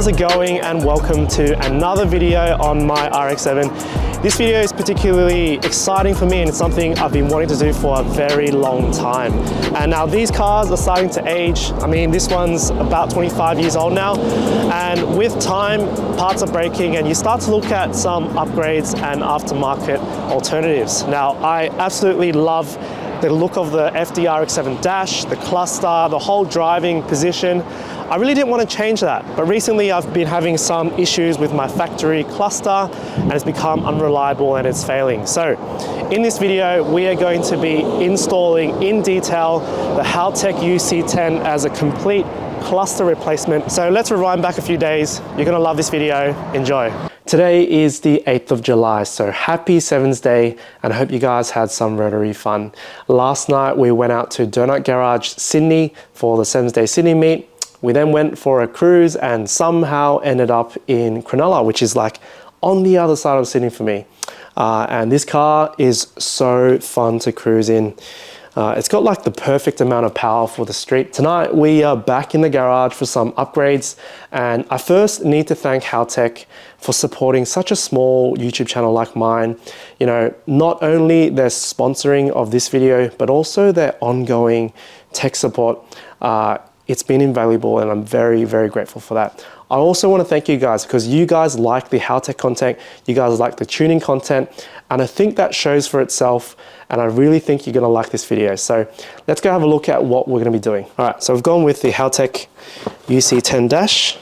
how's it going, and welcome to another video on my RX-7. This video is particularly exciting for me, and it's something I've been wanting to do for a very long time. And now these cars are starting to age. I mean, this one's about 25 years old now, and with time, parts are breaking and you start to look at some upgrades and aftermarket alternatives. Now, I absolutely love the look of the FD RX-7 dash, the cluster, the whole driving position. I really didn't want to change that, but recently I've been having some issues with my factory cluster and it's become unreliable and it's failing. So in this video, we are going to be installing in detail the Haltech uC-10 as a complete cluster replacement. So let's rewind back a few days. You're gonna love this video. Enjoy. Today is the 8th of July, so happy Sevens Day, and I hope you guys had some rotary fun. Last night we went out to Donut Garage Sydney for the Sevens Day Sydney meet. We then went for a cruise and somehow ended up in Cronulla, which is like on the other side of Sydney for me. And this car is so fun to cruise in. It's got like the perfect amount of power for the street. Tonight we are back in the garage for some upgrades, and I first need to thank Haltech for supporting such a small YouTube channel like mine. You know, not only their sponsoring of this video, but also their ongoing tech support. It's been invaluable and I'm very, very grateful for that. I also want to thank you guys because you guys like the Haltech content, you guys like the tuning content, and I think that shows for itself, and I really think you're going to like this video. So let's go have a look at what we're going to be doing. All right, so we've gone with the Haltech uC-10 dash.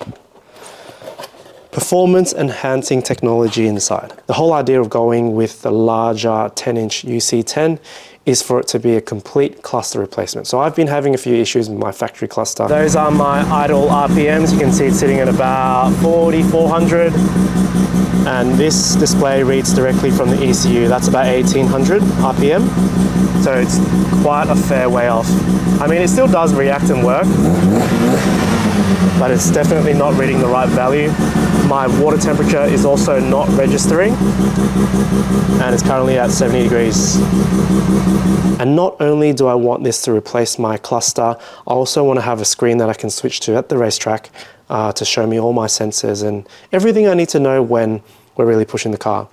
Performance enhancing technology inside. The whole idea of going with the larger 10-inch uC-10 is for it to be a complete cluster replacement. So I've been having a few issues with my factory cluster. Those are my idle RPMs. You can see it's sitting at about 4,400. And this display reads directly from the ECU. That's about 1,800 RPM. So it's quite a fair way off. I mean, it still does react and work, but it's definitely not reading the right value. My water temperature is also not registering, and it's currently at 70 degrees. And not only do I want this to replace my cluster, I also want to have a screen that I can switch to at the racetrack to show me all my sensors and everything I need to know when we're really pushing the car.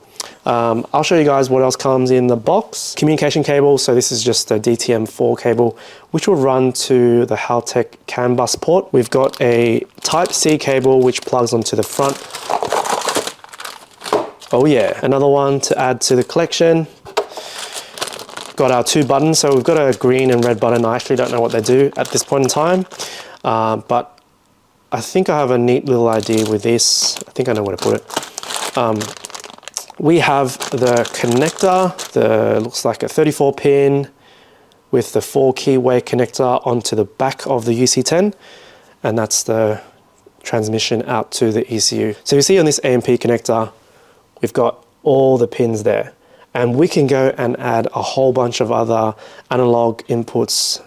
I'll show you guys what else comes in the box. Communication cable, so this is just a DTM4 cable, which will run to the Haltech CAN bus port. We've got a Type-C cable, which plugs onto the front. Oh yeah, another one to add to the collection. Got our two buttons, so we've got a green and red button. I actually don't know what they do at this point in time, but I think I have a neat little idea with this. I think I know where to put it. We have the connector, looks like a 34 pin with the 4 keyway connector onto the back of the uC-10, and that's the transmission out to the ECU. So you see on this AMP connector, we've got all the pins there, and we can go and add a whole bunch of other analog inputs,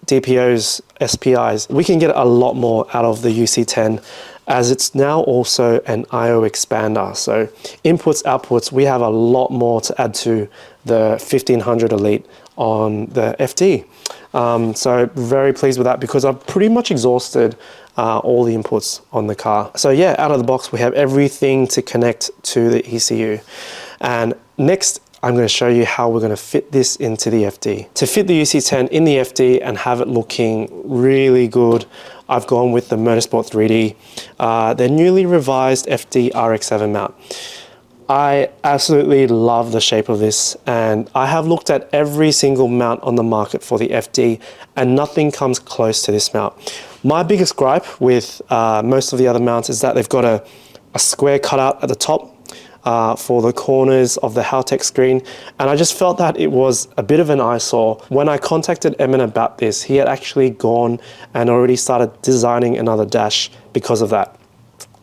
DPOs, SPIs. We can get a lot more out of the uC-10, as it's now also an IO expander. So inputs, outputs, we have a lot more to add to the 1500 Elite on the FD. So very pleased with that because I've pretty much exhausted all the inputs on the car. So yeah, out of the box, we have everything to connect to the ECU. And next, I'm going to show you how we're going to fit this into the FD. To fit the uC-10 in the FD and have it looking really good, I've gone with the Motorsport 3D, their newly revised FD RX-7 mount. I absolutely love the shape of this, and I have looked at every single mount on the market for the FD, and nothing comes close to this mount. My biggest gripe with most of the other mounts is that they've got a square cutout at the top for the corners of the Haltech screen, and I just felt that it was a bit of an eyesore. When I contacted Emin about this, he had actually gone and already started designing another dash because of that.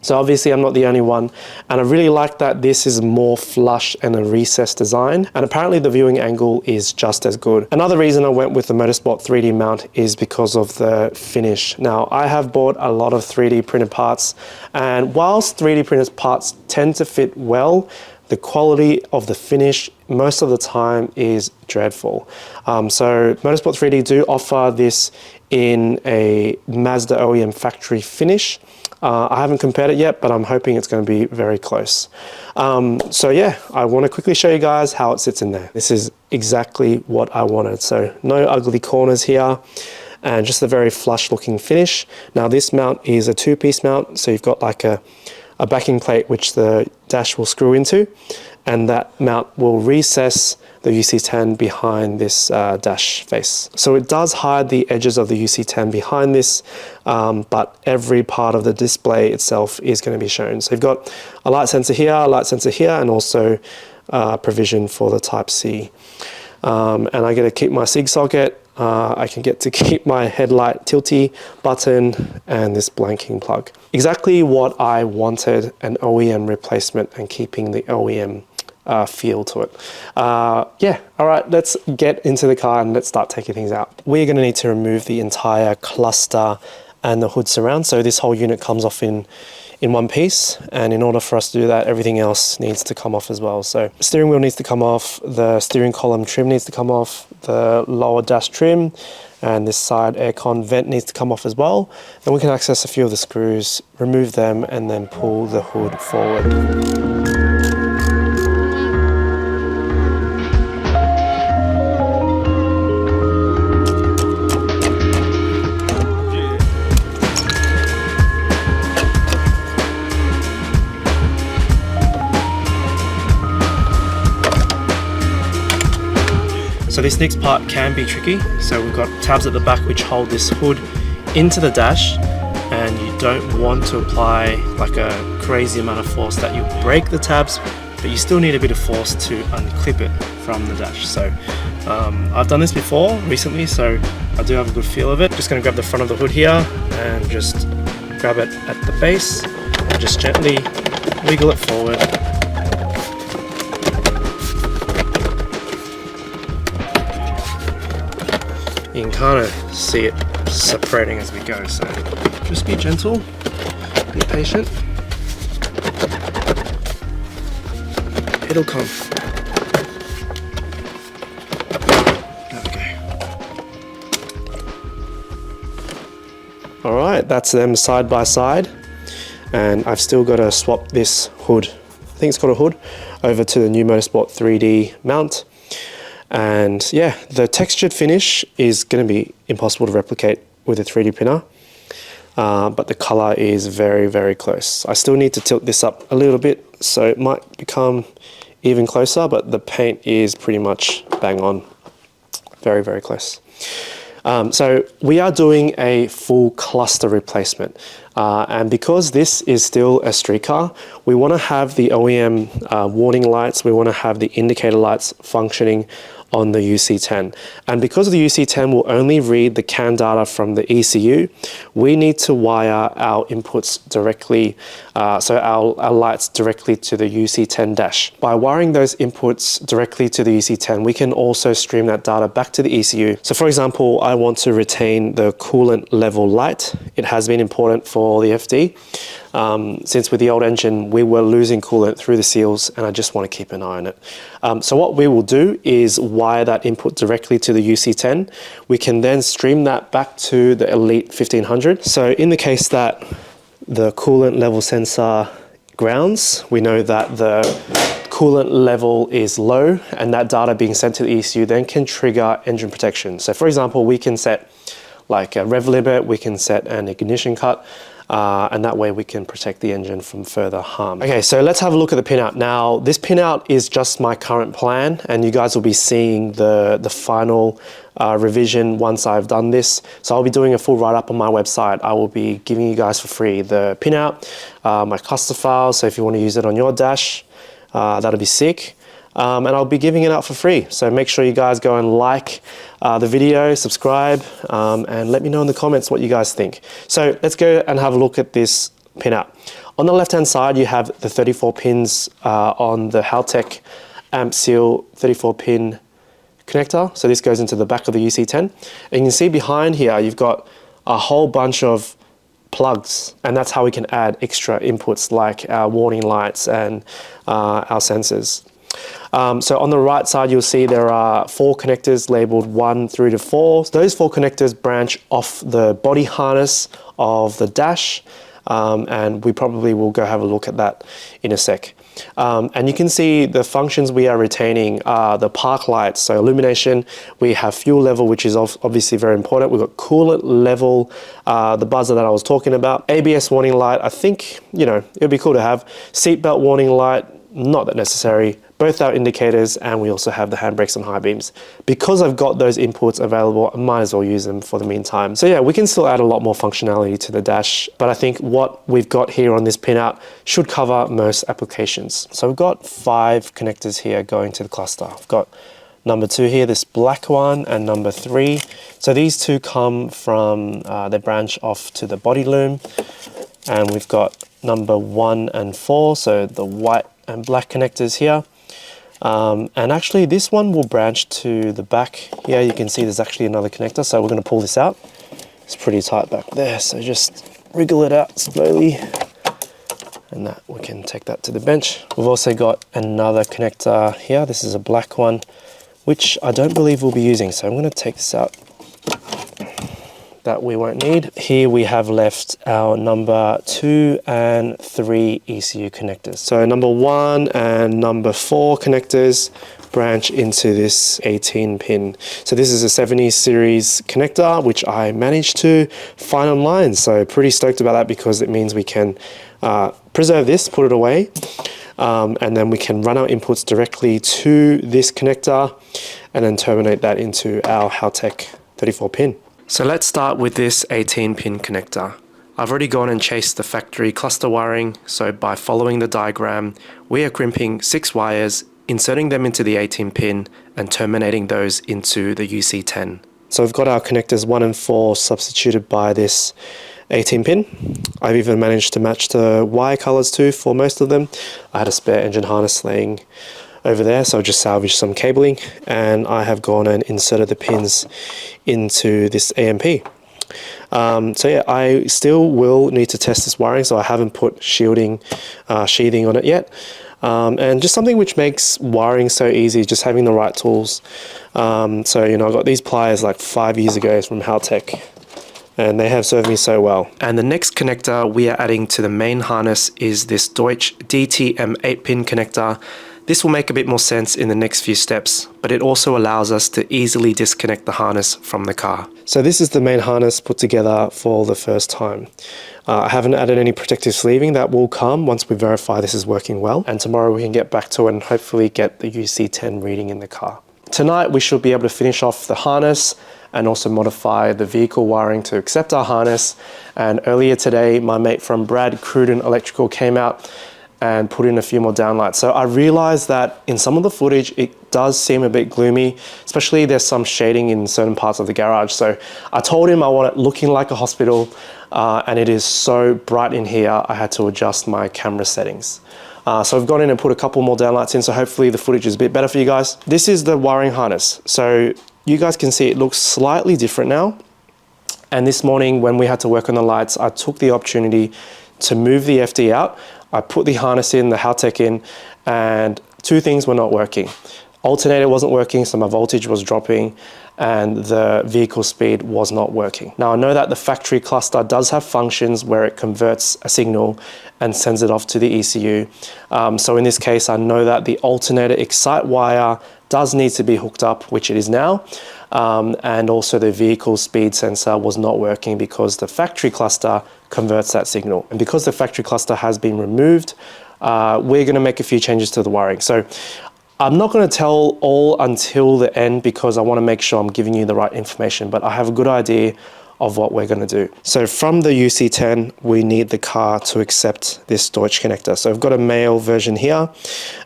So obviously I'm not the only one, and I really like that this is more flush and a recessed design, and apparently the viewing angle is just as good. Another reason I went with the Motorsport 3D mount is because of the finish. Now, I have bought a lot of 3D printed parts, and whilst 3D printed parts tend to fit well, the quality of the finish most of the time is dreadful. So Motorsport 3D do offer this in a Mazda OEM factory finish. I haven't compared it yet, but I'm hoping it's going to be very close. So yeah, I want to quickly show you guys how it sits in there. This is exactly what I wanted. So no ugly corners here, and just a very flush looking finish. Now this mount is a two-piece mount, so you've got like a backing plate which the dash will screw into, and that mount will recess the uC-10 behind this dash face. So it does hide the edges of the uC-10 behind this, but every part of the display itself is going to be shown. So you've got a light sensor here, and also provision for the Type-C. And I get to keep my SIG socket. I can get to keep my headlight tilty button and this blanking plug. Exactly what I wanted, an OEM replacement and keeping the OEM feel to it. Yeah, all right, let's get into the car and let's start taking things out. We're going to need to remove the entire cluster and the hood surround. So this whole unit comes off in one piece, and in order for us to do that, everything else needs to come off as well. So the steering wheel needs to come off, the steering column trim needs to come off, the lower dash trim, and this side aircon vent needs to come off as well. Then we can access a few of the screws, remove them, and then pull the hood forward. So this next part can be tricky. So we've got tabs at the back which hold this hood into the dash, and you don't want to apply like a crazy amount of force that you break the tabs, but you still need a bit of force to unclip it from the dash. So I've done this before recently, so I do have a good feel of it. Just going to grab the front of the hood here and just grab it at the base and just gently wiggle it forward. You can kind of see it separating as we go, so just be gentle, be patient. It'll come. There we go. All right, that's them side by side, and I've still got to swap this hood, I think it's called a hood, over to the new Motorsport 3D mount. And yeah, the textured finish is going to be impossible to replicate with a 3D printer, but the color is very, very close. I still need to tilt this up a little bit, so it might become even closer, but the paint is pretty much bang on. Very, very close. So we are doing a full cluster replacement. And because this is still a street car, we want to have the OEM warning lights, we want to have the indicator lights functioning on the uC-10. And because the uC-10 will only read the CAN data from the ECU, we need to wire our inputs directly, so our lights directly to the uC-10 dash. By wiring those inputs directly to the uC-10, we can also stream that data back to the ECU. So for example, I want to retain the coolant level light. It has been important for the FD. Since with the old engine, we were losing coolant through the seals, and I just want to keep an eye on it. So what we will do is wire that input directly to the uC-10. We can then stream that back to the Elite 1500. So in the case that the coolant level sensor grounds, we know that the coolant level is low, and that data being sent to the ECU then can trigger engine protection. So for example, we can set like a rev limit, we can set an ignition cut, and that way we can protect the engine from further harm. Okay, so let's have a look at the pinout. Now, this pinout is just my current plan, and you guys will be seeing the final revision once I've done this. So I'll be doing a full write-up on my website. I will be giving you guys for free the pinout, my cluster file, so if you want to use it on your dash, that'll be sick. And I'll be giving it out for free. So make sure you guys go and like the video, subscribe, and let me know in the comments what you guys think. So let's go and have a look at this pinout. On the left-hand side, you have the 34 pins on the Haltech amp seal 34 pin connector. So this goes into the back of the uC-10. And you can see behind here, you've got a whole bunch of plugs, and that's how we can add extra inputs like our warning lights and our sensors. So on the right side, you'll see there are 4 connectors labeled 1 through to 4. So those 4 connectors branch off the body harness of the dash, and we probably will go have a look at that in a sec. And you can see the functions we are retaining are the park lights, so illumination. We have fuel level, which is obviously very important. We've got coolant level, the buzzer that I was talking about, ABS warning light. I think, you know, it'd be cool to have seatbelt warning light, not that necessary. Both our indicators, and we also have the handbrakes and high beams. Because I've got those inputs available, I might as well use them for the meantime. So yeah, we can still add a lot more functionality to the dash, but I think what we've got here on this pinout should cover most applications. So we've got 5 connectors here going to the cluster. I've got number 2 here, this black one, and number 3. So these 2 come from, they branch off to the body loom, and we've got number 1 and 4, so the white and black connectors here. And actually this one will branch to the back. Here you can see there's actually another connector, so we're going to pull this out. It's pretty tight back there, so just wriggle it out slowly, and that we can take that to the bench. We've also got another connector here. This is a black one, which I don't believe we'll be using, so I'm going to take this out. That we won't need. Here we have left our number 2 and 3 ECU connectors. So number 1 and number 4 connectors branch into this 18 pin. So this is a 70 series connector, which I managed to find online. So pretty stoked about that, because it means we can preserve this, put it away, and then we can run our inputs directly to this connector and then terminate that into our Haltech 34 pin. So let's start with this 18 pin connector. I've already gone and chased the factory cluster wiring, so by following the diagram, we are crimping 6 wires, inserting them into the 18 pin and terminating those into the uC-10. So we've got our connectors 1 and 4 substituted by this 18 pin. I've even managed to match the wire colors too for most of them. I had a spare engine harness laying over there, so I just salvaged some cabling, and I have gone and inserted the pins into this AMP. So yeah, I still will need to test this wiring, so I haven't put sheathing on it yet. And just something which makes wiring so easy, just having the right tools. So, you know, I got these pliers like 5 years ago from Haltech, and they have served me so well. And the next connector we are adding to the main harness is this Deutsch DTM 8-pin connector. This will make a bit more sense in the next few steps, but it also allows us to easily disconnect the harness from the car. So this is the main harness put together for the first time. I haven't added any protective sleeving. That will come once we verify this is working well, and tomorrow we can get back to it and hopefully get the uC-10 reading in the car. Tonight we should be able to finish off the harness and also modify the vehicle wiring to accept our harness. And earlier today, my mate from Brad Cruden Electrical came out and put in a few more downlights. So I realized that in some of the footage, it does seem a bit gloomy, especially there's some shading in certain parts of the garage. So I told him I want it looking like a hospital, and it is so bright in here, I had to adjust my camera settings. So I've gone in and put a couple more downlights in, so hopefully the footage is a bit better for you guys. This is the wiring harness. So you guys can see it looks slightly different now. And this morning when we had to work on the lights, I took the opportunity to move the FD out. I put the harness in, the Haltech in, and 2 things were not working. Alternator wasn't working, so my voltage was dropping, and the vehicle speed was not working. Now I know that the factory cluster does have functions where it converts a signal and sends it off to the ECU. So in this case, I know that the alternator excite wire does need to be hooked up, which it is now. And also the vehicle speed sensor was not working because the factory cluster converts that signal. And because the factory cluster has been removed, we're going to make a few changes to the wiring. So I'm not going to tell all until the end because I want to make sure I'm giving you the right information, but I have a good idea of what we're going to do. So from the uC-10, we need the car to accept this Deutsch connector. So I've got a male version here,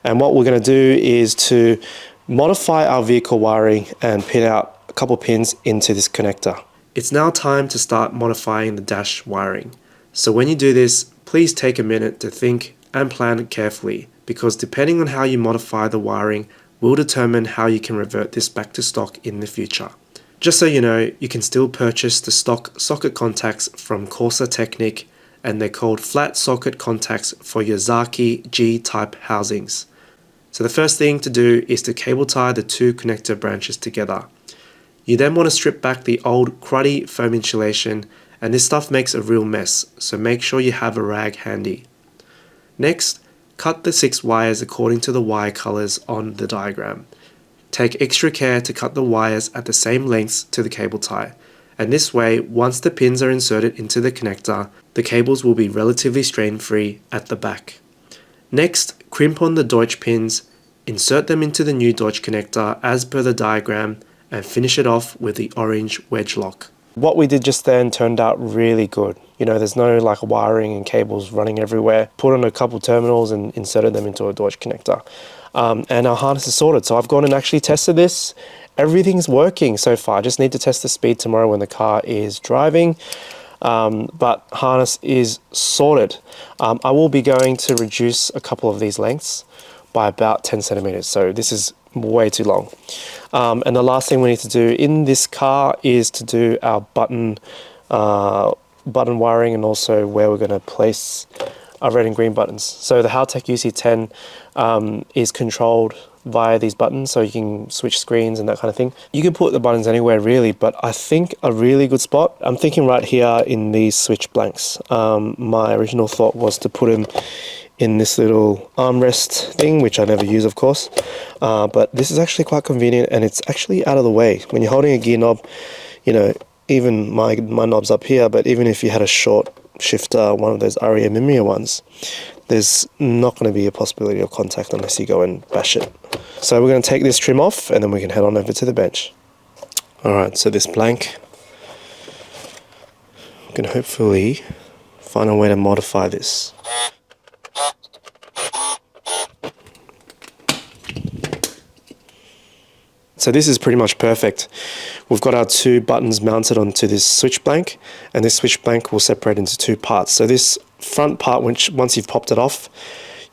and what we're going to do is to modify our vehicle wiring and pin out a couple pins into this connector. It's now time to start modifying the dash wiring. So when you do this, please take a minute to think and plan carefully, because depending on how you modify the wiring will determine how you can revert this back to stock in the future. Just so you know, you can still purchase the stock socket contacts from Corsa Technic, and they're called flat socket contacts for your Zaki G-type housings. So the first thing to do is to cable tie the two connector branches together. You then want to strip back the old cruddy foam insulation, and this stuff makes a real mess, so make sure you have a rag handy. Next, cut the 6 wires according to the wire colors on the diagram. Take extra care to cut the wires at the same lengths to the cable tie, and this way, once the pins are inserted into the connector, the cables will be relatively strain-free at the back. Next, crimp on the Deutsch pins, insert them into the new Deutsch connector as per the diagram, and finish it off with the orange wedge lock. What we did just then turned out really good. You know, there's no like wiring and cables running everywhere. Put on a couple terminals and inserted them into a Deutsch connector. And our harness is sorted. So I've gone and actually tested this. Everything's working so far. I just need to test the speed tomorrow when the car is driving. But harness is sorted. I will be going to reduce a couple of these lengths by about 10 centimeters. So this is way too long. And the last thing we need to do in this car is to do our button wiring and also where we're going to place our red and green buttons. So the Haltech uC-10 is controlled via these buttons, so you can switch screens and that kind of thing. You can put the buttons anywhere really, but I think a really good spot, I'm thinking right here in these switch blanks. My original thought was to put them in this little armrest thing, which I never use of course, but this is actually quite convenient and it's actually out of the way. When you're holding a gear knob, you know, even my knob's up here, but even if you had a short shifter, one of those REM Mimia ones, there's not going to be a possibility of contact unless you go and bash it. So we're going to take this trim off and then we can head on over to the bench. Alright, so this blank, we can hopefully find a way to modify this. So this is pretty much perfect. We've got our two buttons mounted onto this switch blank, and this switch blank will separate into two parts. So this front part, which once you've popped it off,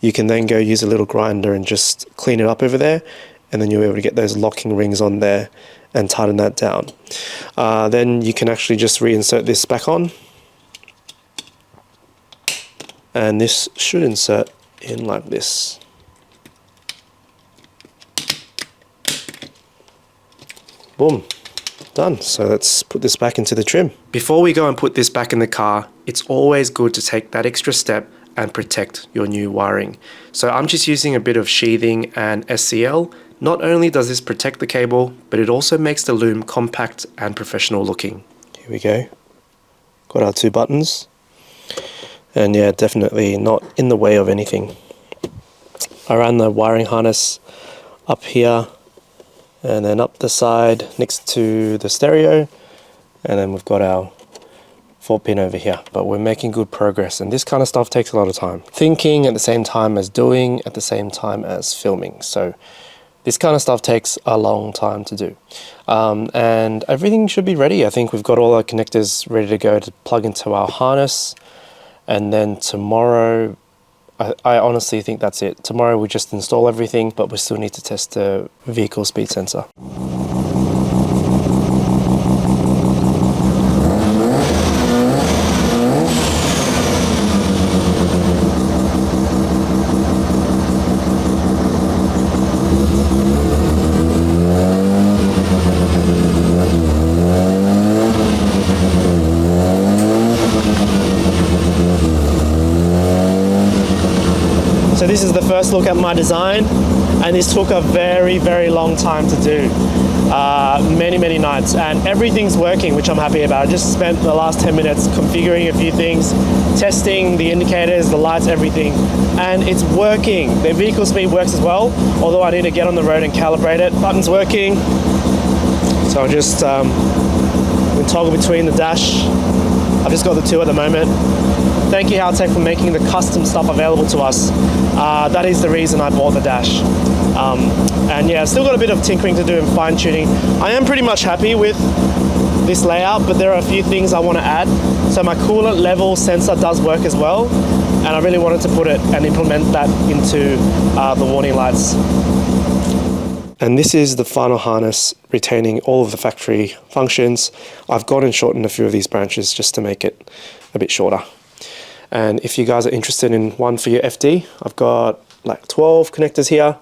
you can then go use a little grinder and just clean it up over there, and then you'll be able to get those locking rings on there and tighten that down. Then you can actually just reinsert this back on, and this should insert in like this. Boom, done. So let's put this back into the trim. Before we go and put this back in the car, it's always good to take that extra step and protect your new wiring. So I'm just using a bit of sheathing and SCL. Not only does this protect the cable, but it also makes the loom compact and professional looking. Here we go. Got our two buttons. And yeah, definitely not in the way of anything. I ran the wiring harness up here, and then up the side next to the stereo, and then we've got our 4-pin over here. But we're making good progress, and this kind of stuff takes a lot of time. Thinking at the same time as doing, at the same time as filming. So this kind of stuff takes a long time to do. And everything should be ready. I think we've got all our connectors ready to go to plug into our harness, and then tomorrow, I honestly think that's it. Tomorrow we just install everything, but we still need to test the vehicle speed sensor. So this is the first look at my design, and this took a very, very long time to do. Many nights, and everything's working, which I'm happy about. I just spent the last 10 minutes configuring a few things, testing the indicators, the lights, everything, and it's working. The vehicle speed works as well, although I need to get on the road and calibrate it. Button's working, so I'll just toggle between the dash. I've just got the two at the moment. Thank you Haltech for making the custom stuff available to us. That is the reason I bought the dash. And yeah, still got a bit of tinkering to do and fine tuning. I am pretty much happy with this layout, but there are a few things I want to add. So my coolant level sensor does work as well, and I really wanted to put it and implement that into the warning lights. And this is the final harness retaining all of the factory functions. I've gone and shortened a few of these branches just to make it a bit shorter. And if you guys are interested in one for your FD, I've got like 12 connectors here.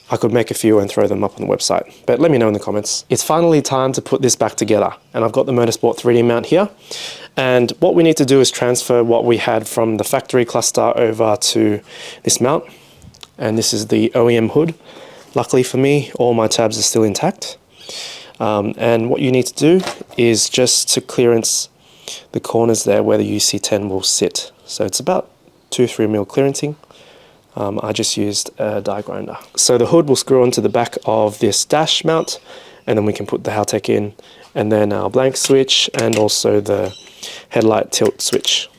I could make a few and throw them up on the website, but let me know in the comments. It's finally time to put this back together, and I've got the Motorsport 3D mount here. And what we need to do is transfer what we had from the factory cluster over to this mount. And this is the OEM hood. Luckily for me, all my tabs are still intact. And what you need to do is just to clearance the corners there where the uC-10 will sit. So it's about 2-3 mil clearancing. I just used a die grinder. So the hood will screw onto the back of this dash mount, and then we can put the Haltech in, and then our blank switch and also the headlight tilt switch.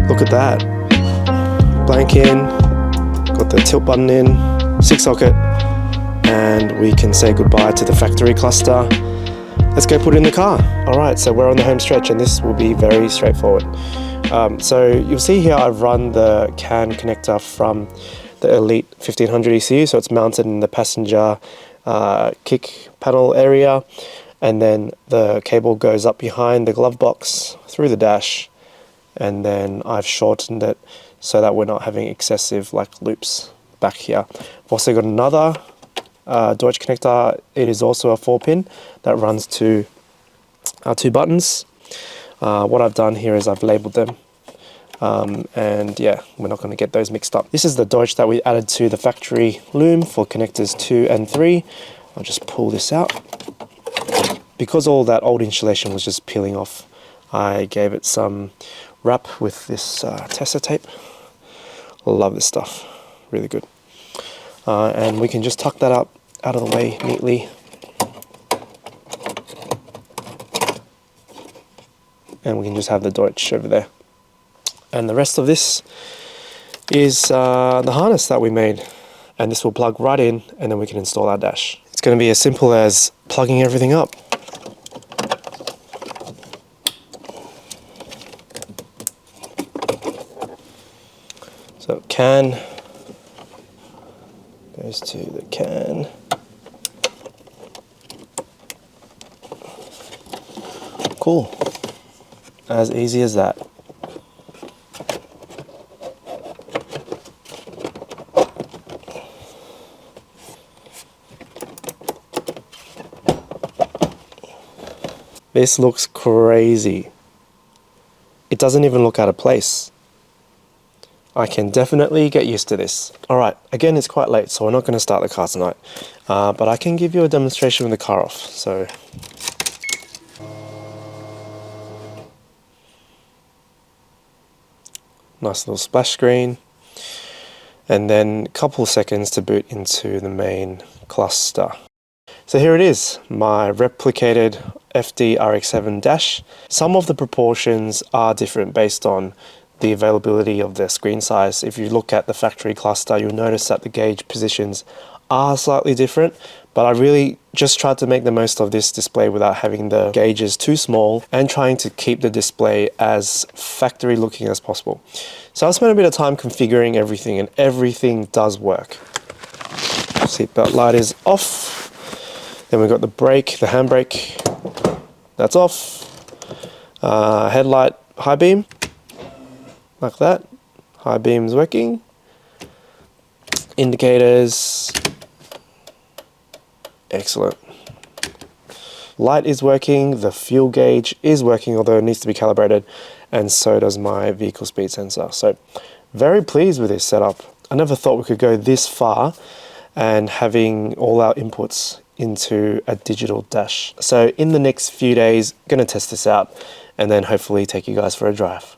Look at that, blank in, got the tilt button in, 6 socket, and we can say goodbye to the factory cluster. Let's go put it in the car. All right, so we're on the home stretch, and this will be very straightforward. So you'll see here I've run the CAN connector from the Elite 1500 ECU, so it's mounted in the passenger kick panel area, and then the cable goes up behind the glove box through the dash, and then I've shortened it so that we're not having excessive loops back here. I've also got another Deutsch connector. It is also a 4-pin that runs to our 2 buttons. What I've done here is I've labeled them, and yeah, we're not going to get those mixed up. This is the Deutsch that we added to the factory loom for connectors 2 and 3. I'll just pull this out. Because all that old insulation was just peeling off, I gave it some wrap with this Tessa tape. Love this stuff, really good. And we can just tuck that up out of the way neatly. And we can just have the Deutsch over there. And the rest of this is the harness that we made. And this will plug right in, and then we can install our dash. It's going to be as simple as plugging everything up. So CAN goes to the CAN. Cool. As easy as that. This looks crazy. It doesn't even look out of place. I can definitely get used to this. Alright, again it's quite late, so we're not going to start the car tonight. But I can give you a demonstration with the car off. So nice little splash screen. And then a couple of seconds to boot into the main cluster. So here it is, my replicated FD RX-7 dash. Some of the proportions are different based on the availability of the screen size. If you look at the factory cluster, you'll notice that the gauge positions are slightly different, but I really just tried to make the most of this display without having the gauges too small and trying to keep the display as factory looking as possible. So I spent a bit of time configuring everything, and everything does work. Seatbelt light is off. Then we've got the brake, the handbrake, that's off. Headlight, high beam. Like that. High beam's working. Indicators. Excellent. Light is working. The fuel gauge is working, although it needs to be calibrated. And so does my vehicle speed sensor. So very pleased with this setup. I never thought we could go this far and having all our inputs into a digital dash. So in the next few days, going to test this out and then hopefully take you guys for a drive.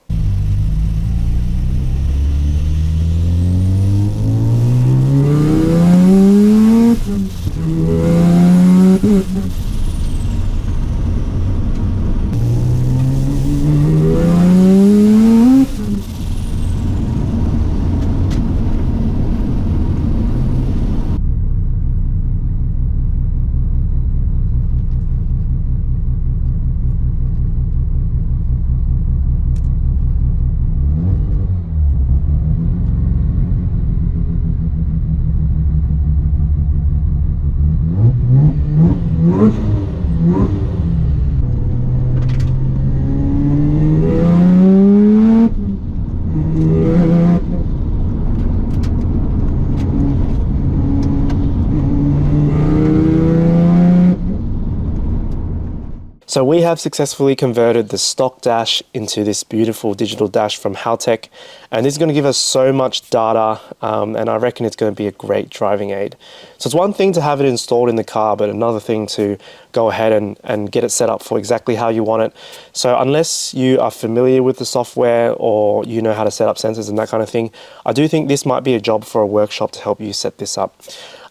So we have successfully converted the stock dash into this beautiful digital dash from Haltech, and this is going to give us so much data, and I reckon it's going to be a great driving aid. So it's one thing to have it installed in the car, but another thing to go ahead and get it set up for exactly how you want it. So unless you are familiar with the software or you know how to set up sensors and that kind of thing, I do think this might be a job for a workshop to help you set this up.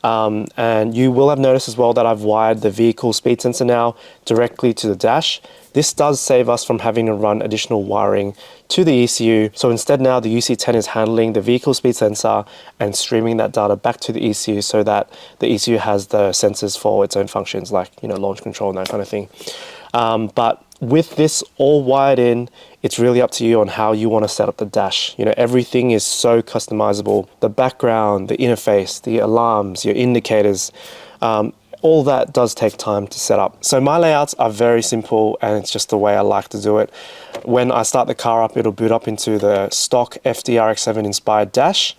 And you will have noticed as well that I've wired the vehicle speed sensor now directly to the dash. This does save us from having to run additional wiring to the ECU. So instead now the uC-10 is handling the vehicle speed sensor and streaming that data back to the ECU so that the ECU has the sensors for its own functions like, you know, launch control and that kind of thing. But with this all wired in, it's really up to you on how you want to set up the dash. You know, everything is so customizable. The background, the interface, the alarms, your indicators, all that does take time to set up. So my layouts are very simple and it's just the way I like to do it. When I start the car up, it'll boot up into the stock FD RX-7 inspired dash.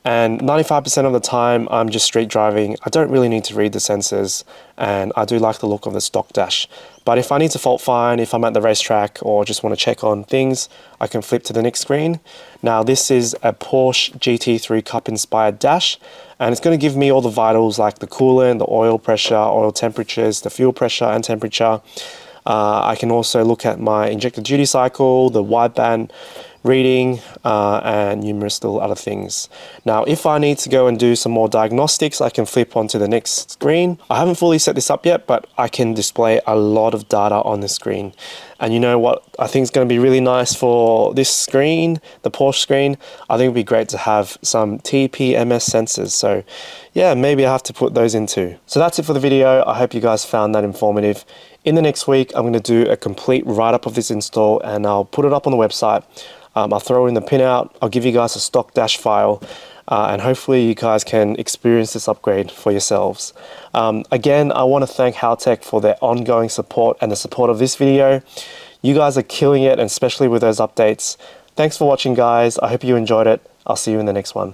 And 95% of the time, I'm just street driving. I don't really need to read the sensors, and I do like the look of the stock dash. But if I need to fault find, if I'm at the racetrack or just want to check on things, I can flip to the next screen. Now this is a Porsche GT3 Cup inspired dash, and it's going to give me all the vitals like the coolant, the oil pressure, oil temperatures, the fuel pressure and temperature. I can also look at my injector duty cycle, the wideband reading, and numerous little other things. Now, if I need to go and do some more diagnostics, I can flip onto the next screen. I haven't fully set this up yet, but I can display a lot of data on the screen. And you know what I think is going to be really nice for this screen, the Porsche screen? I think it'd be great to have some TPMS sensors. So yeah, maybe I have to put those in too. So that's it for the video. I hope you guys found that informative. In the next week, I'm going to do a complete write-up of this install and I'll put it up on the website. I'll throw in the pinout, I'll give you guys a stock dash file, and hopefully you guys can experience this upgrade for yourselves. Again, I want to thank Haltech for their ongoing support and the support of this video. You guys are killing it, and especially with those updates. Thanks for watching, guys. I hope you enjoyed it. I'll see you in the next one.